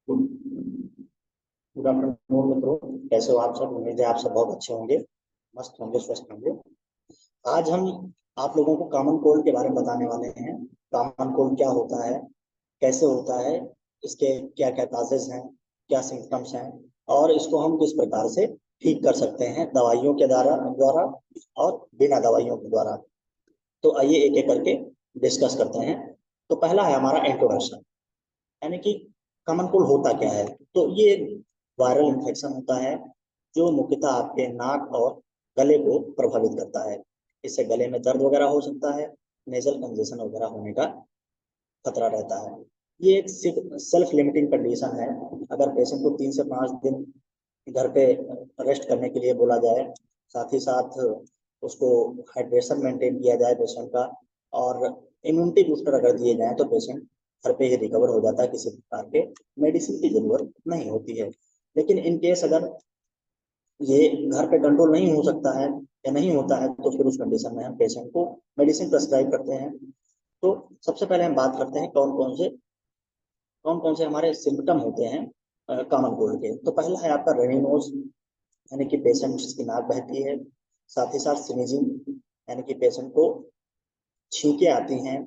Good afternoon मित्रों, कैसे हो आप सब। उम्मीद है आप सब बहुत अच्छे होंगे, मस्त होंगे, स्वस्थ होंगे। आज हम आप लोगों को कॉमन कोल्ड के बारे में बताने वाले हैं। कॉमन कोल्ड क्या होता है, कैसे होता है, इसके क्या क्या काजेज हैं, क्या सिम्टम्स हैं, और इसको हम किस प्रकार से ठीक कर सकते हैं दवाइयों के द्वारा द्वारा और बिना दवाइयों के द्वारा। तो आइए एक एक करके डिस्कस करते हैं। तो पहला है हमारा इंट्रोडक्शन, यानी कि कॉमन कोल्ड होता क्या है। तो ये वायरल इन्फेक्शन होता है जो मुख्यतः आपके नाक और गले को प्रभावित करता है। इससे गले में दर्द वगैरह हो सकता है, नेजल कंजेशन वगैरह होने का खतरा रहता है। ये एक सेल्फ लिमिटिंग कंडीशन है। अगर पेशेंट को 3 से 5 दिन घर पे रेस्ट करने के लिए बोला जाए, साथ ही साथ उसको हाइड्रेशन मेंटेन किया जाए पेशेंट का, और इम्यूनिटी बूस्टर अगर दिए जाए तो पेशेंट घर पे ही रिकवर हो जाता है, किसी प्रकार के मेडिसिन की जरूरत नहीं होती है। लेकिन इन केस अगर ये घर पे कंट्रोल नहीं हो सकता है या नहीं होता है, तो फिर उस कंडीशन में हम पेशेंट को मेडिसिन प्रेस्क्राइब करते हैं। तो सबसे पहले हम बात करते हैं कौन कौन से हमारे सिम्टम होते हैं कॉमन कोल्ड के। तो पहला है आपका रनी नोज, यानी कि पेशेंट की नाक बहती है। साथ ही साथ स्नीजिंग, यानी कि पेशेंट को छींकें आती हैं।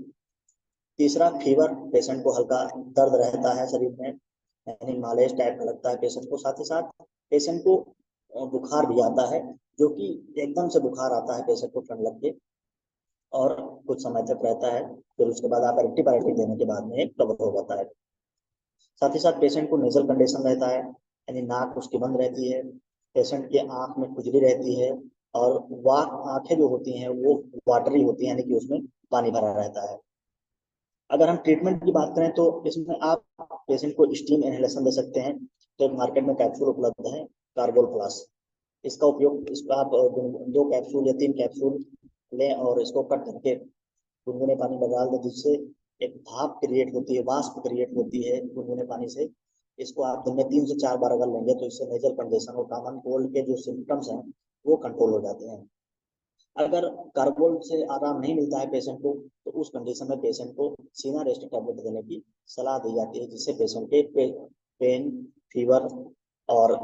तीसरा फीवर, पेशेंट को हल्का दर्द रहता है शरीर में, यानी मालिश टाइप का लगता है पेशेंट को। साथ ही साथ पेशेंट को बुखार भी आता है, जो कि एकदम से बुखार आता है पेशेंट को ठंड लग के, और कुछ समय तक रहता है। फिर उसके बाद आप एंटीबायोटिक देने के बाद में कवर हो जाता है। साथ ही साथ पेशेंट को नेजल कंडीशन रहता है, यानी नाक उसकी बंद रहती है, पेशेंट के आंख में खुजली रहती है, और आंखें जो होती हैं वो वाटरी होती हैं, यानी कि उसमें पानी भरा रहता है। अगर हम ट्रीटमेंट की बात करें तो इसमें आप पेशेंट को स्टीम इनहेलेशन दे सकते हैं। तो एक मार्केट में कैप्सूल उपलब्ध है, कार्बोल प्लस। इसका उपयोग, इसको आप 2 कैप्सूल या 3 कैप्सूल लें और इसको कट करके गुनगुने पानी में डाल दें, जिससे एक भाप क्रिएट होती है, वाष्प क्रिएट होती है गुनगुने पानी से। इसको आप दिन में 3 से 4 बार अगर लेंगे तो इससे नेजल कंजेशन और कॉमन कोल्ड के जो सिम्टम्स हैं वो कंट्रोल हो जाते हैं। अगर कार्बोल से आराम नहीं मिलता है पेशेंट को, तो उस कंडीशन में पेशेंट को सीना रेस्ट टैबलेट देने की सलाह दी जाती है, जिससे पेशेंट के पेन, फीवर और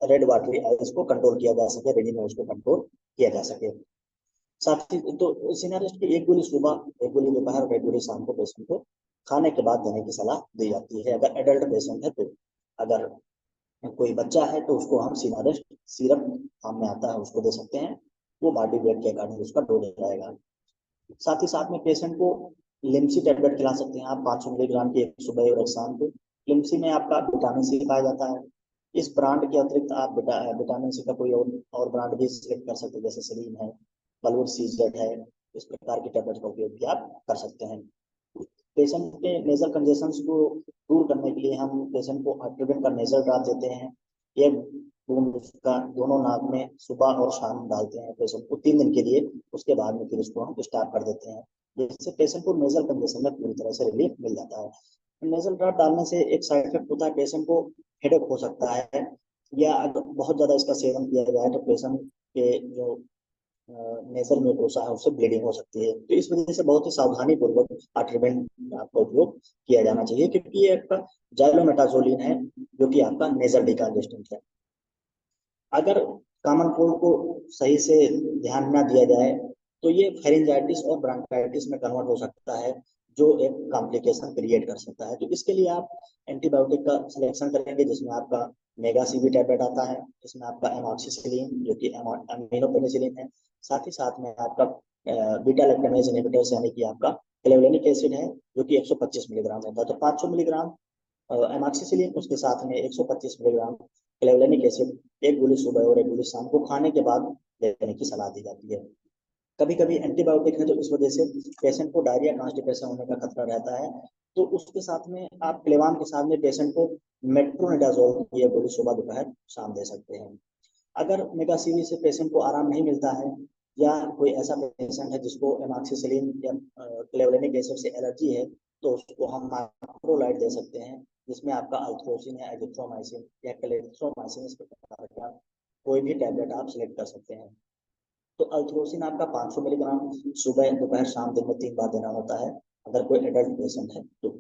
रेड वाटरी आइज को कंट्रोल किया जा सके, रेडी नोज को कंट्रोल किया जा सके। साथ ही तो सीना रेस्ट की एक गोली सुबह, एक गोली दोपहर, एक गोली शाम को पेशेंट को खाने के बाद देने की सलाह दी जाती है, अगर एडल्ट पेशेंट है तो। अगर कोई बच्चा है तो उसको हम सीना रेस्ट सिरप काम में आता है उसको दे सकते हैं, वो बॉडी वेट के अकॉर्डिंग उसका डोज रहेगा। साथ ही साथ में पेशेंट को लिम्सी टैबलेट खिला सकते हैं आप, 500 मिलीग्राम की, एक सुबह और एक शाम को। लिम्सी में आपका विटामिन सी पाया जाता है। इस ब्रांड के अतिरिक्त आप विटामिन सी का कोई और ब्रांड भी सिलेक्ट कर सकते हैं, जैसे सेलिन है, बलूर सीजेड है। इस प्रकार की टैबलेट का उपयोग भी आप कर सकते हैं। पेशेंट के नेजल कंजेशन को दूर करने के लिए हम पेशेंट को अट्रोबिन का नेजल ड्रॉप देते हैं। ये बूंद उसका दोनों नाक में सुबह और शाम डालते हैं पेशेंट को 3 दिन के लिए। उसके बाद में फिर उसको हम स्टॉप कर देते हैं, जिससे पेशेंट को नेजल कंजेशन में पूरी तरह से रिलीफ मिल जाता है। नेजल ड्रॉप डालने से एक साइड इफेक्ट होता है, पेशेंट को हेडेक हो सकता है, या अगर बहुत ज्यादा इसका सेवन किया जाए तो पेशेंट के जो नेजल म्यूकोसा है उससे ब्लीडिंग हो सकती है। तो इस वजह से बहुत ही सावधानी पूर्वक ट्रीटमेंट आपका उपयोग किया जाना चाहिए, क्योंकि ये आपका जाइलोमेटाजोलिन है, जो कि आपका नेजल डिकंजेस्टेंट है। अगर कॉमन कोल्ड को सही से ध्यान ना दिया जाए तो ये फेरिंजाइटिस और ब्रांकाइटिस में कन्वर्ट हो सकता है, जो एक कॉम्प्लिकेशन क्रिएट कर सकता है। तो इसके लिए आप एंटीबायोटिक का सिलेक्शन करेंगे, जिसमें आपका मेगा सीबी टैबलेट आता है, इसमें आपका एमॉक्सिसिलिन जो कि एमिनोपेनिसिलिन है। साथ ही साथ में आपका बीटा लैक्टमेज इनहिबिटर्स, यानी कि आपका क्लेवलेनिक एसिड है, जो कि 125 मिलीग्राम होता है। तो 500 मिलीग्राम एमॉक्सिसिलिन, उसके साथ में 125 मिलीग्राम क्लेवलेनिक एसिड, एक गोली सुबह और एक गोली शाम को खाने के बाद लेने की सलाह दी जाती है। कभी कभी एंटीबायोटिक है तो इस वजह से पेशेंट को डायरिया, कॉन्स्टिपेशन होने का खतरा रहता है, तो उसके साथ में आप क्लेवाम के साथ में पेशेंट को मेट्रोनिडाजोल की एक गोली सुबह दोपहर शाम दे सकते हैं। अगर मेगासीवी से पेशेंट को आराम नहीं मिलता है, या कोई ऐसा पेशेंट है जिसको एमॉक्सिसिलिन या क्लेवलेनिक एसिड से एलर्जी है, तो उसको हम मैक्रोलाइड दे सकते हैं, जिसमें आपका अल्थ्रोसिन या एजिथ्रोमाइसिन या क्लेथ्रोमाइसिन, इस प्रकार का कोई भी टैबलेट आप सिलेक्ट कर सकते हैं। तो अल्थ्रोसिन आपका 500 मिलीग्राम सुबह दोपहर शाम दिन में 3 बार देना होता है, अगर कोई एडल्ट पेशेंट है तो।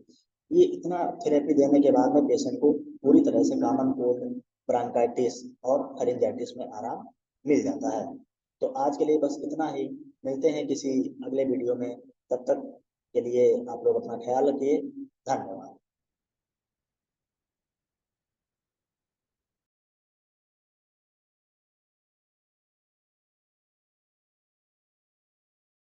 ये इतना थेरेपी देने के बाद में पेशेंट को पूरी तरह से कॉमन कोल्ड, ब्रांकाइटिस और फेरिंजाइटिस में आराम मिल जाता है। तो आज के लिए बस इतना ही, मिलते हैं किसी अगले वीडियो में। तब तक के लिए आप लोग अपना ख्याल रखिए। धन्यवाद।